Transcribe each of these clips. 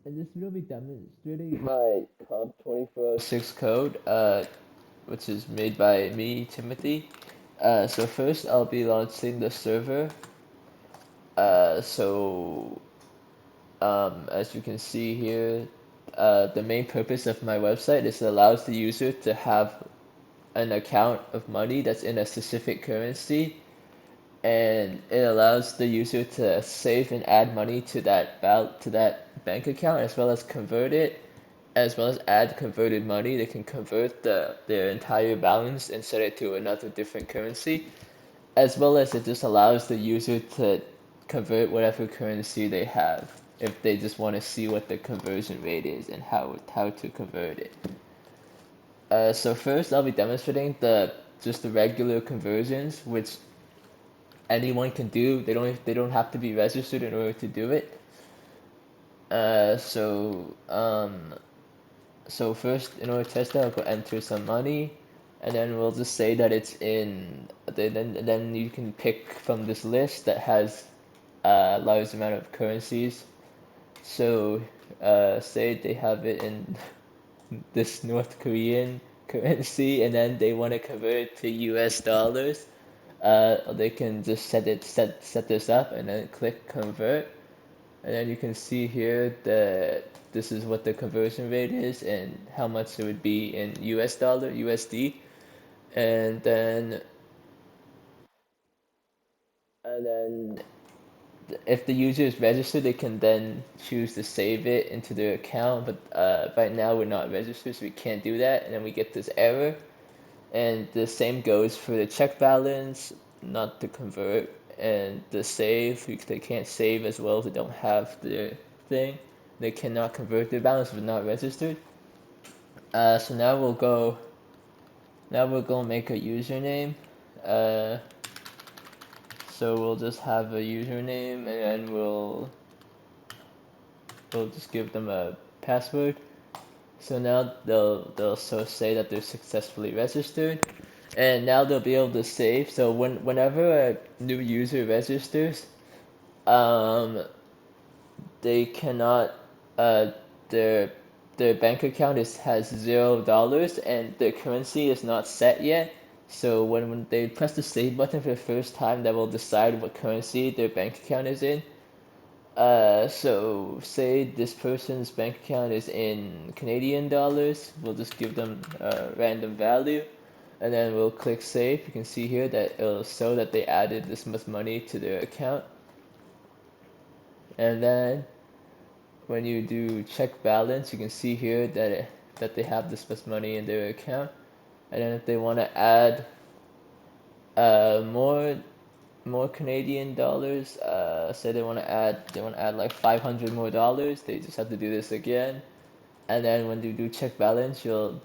And this will be demonstrating my Comp 2406 code, which is made by me, Timothy. So first I'll be launching the server. As you can see here, the main purpose of my website is it allows the user to have an account of money that's in a specific currency, and it allows the user to save and add money to that bank account, as well as convert it, as well as add converted money. They can convert their entire balance and set it to another different currency, as well as it just allows the user to convert whatever currency they have if they just want to see what the conversion rate is and how to convert it. So first I'll be demonstrating the regular conversions, which anyone can do. They don't have to be registered in order to do it. Uh, so um, so first, in order to test that, I'll go enter some money, and then we'll just say that it's in. Then you can pick from this list that has a large amount of currencies. So say they have it in this North Korean currency, and then they want to convert it to US dollars. They can just set this up and then click convert, and then you can see here that this is what the conversion rate is and how much it would be in US dollar, USD. And then and then if the user is registered, they can then choose to save it into their account. But right now we're not registered, so we can't do that. And then we get this error. And the same goes for the check balance, not to convert, and the save. They can't save as well if they don't have the thing. They cannot convert their balance if not registered. So now we'll go. Now we'll go make a username. Uh, so we'll just have a username, and then we'll just give them a password. So now they'll so say that they're successfully registered, and now they'll be able to save. So whenever a new user registers, um, they cannot uh their their bank account has $0 and their currency is not set yet. So when they press the save button for the first time, that will decide what currency their bank account is in. So say this person's bank account is in Canadian dollars. We'll just give them a random value, and then we'll click save. You can see here that it'll show that they added this much money to their account. And then when you do check balance, you can see here that they have this much money in their account. And then if they want to add more Canadian dollars. Say they want to add like 500 more dollars. They just have to do this again, and then when you do check balance, you'll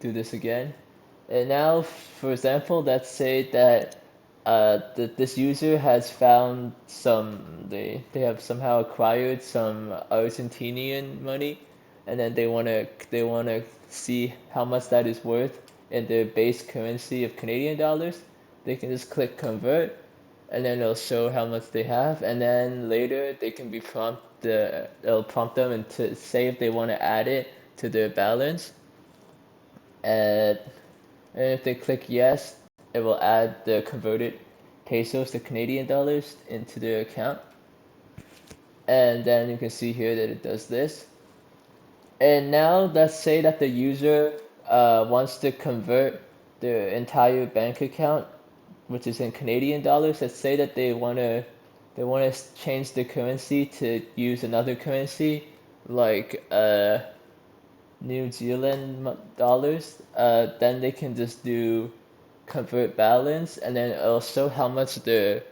do this again. And now, for example, let's say that this user has found they have somehow acquired some Argentinian money, and then they wanna see how much that is worth in their base currency of Canadian dollars. They can just click convert, and then it'll show how much they have, and then later they can be it'll prompt them and to say if they want to add it to their balance, and if they click yes, it will add the converted pesos to Canadian dollars into their account. And then you can see here that it does this. And now let's say that the user wants to convert their entire bank account, which is in Canadian dollars. Let's say that they want to change the currency to use another currency, like New Zealand dollars. Then they can just do convert balance, and then it'll show how much the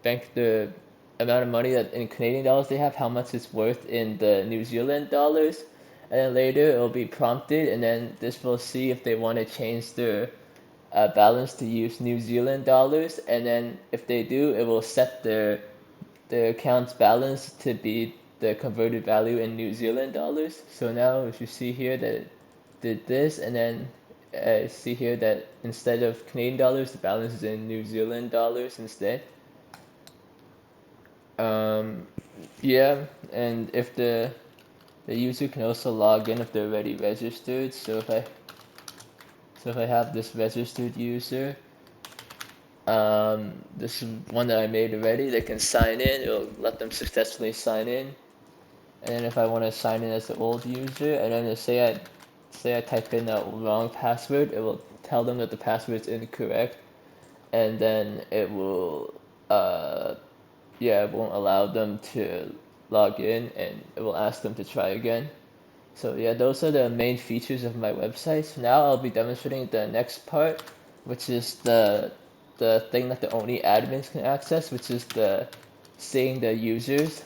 amount of money that in Canadian dollars they have, how much it's worth in the New Zealand dollars, and then later it'll be prompted, and then this will see if they want to change their balance to use New Zealand dollars, and then if they do, it will set their account's balance to be the converted value in New Zealand dollars. So now if you see here that it did this, and then see here that instead of Canadian dollars, the balance is in New Zealand dollars instead. Um, yeah, and the user can also log in if they're already registered. So if I have this registered user, this is one that I made already, they can sign in. It'll let them successfully sign in. And then if I want to sign in as the old user, and then say I type in a wrong password, it will tell them that the password is incorrect, and then it will yeah, it won't allow them to log in, and it will ask them to try again. So yeah, those are the main features of my website. So now I'll be demonstrating the next part, which is the thing that the only admins can access, which is the seeing the users.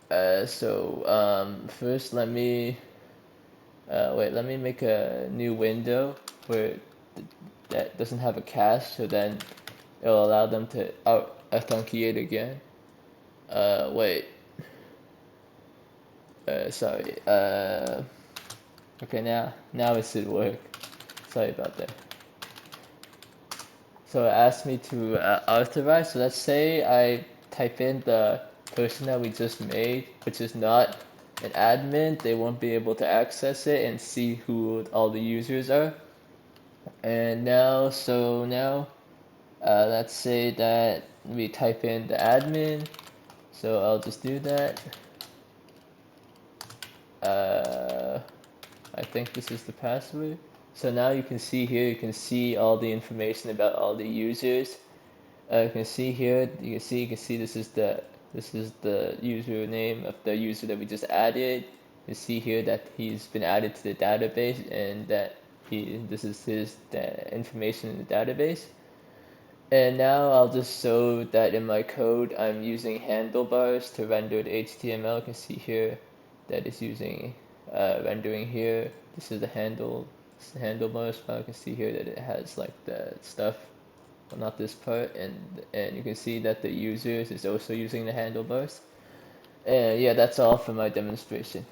First let me make a new window where that doesn't have a cache, so then it'll allow them to authenticate again. Wait, sorry. Okay, now it should work. Sorry about that. So it asked me to authorize. So let's say I type in the person that we just made, which is not an admin. They won't be able to access it and see who all the users are. And now, let's say that we type in the admin. So I'll just do that. I think this is the password. So now you can see here, you can see all the information about all the users. You can see here, you can see this is the username of the user that we just added. You see here that he's been added to the database, and that this is his information in the database. And now I'll just show that in my code I'm using handlebars to render the HTML. You can see here that it's using rendering here. This is the handlebars file. You can see here that it has like the stuff, well, not this part, and you can see that the users is also using the handlebars. And yeah, that's all for my demonstration.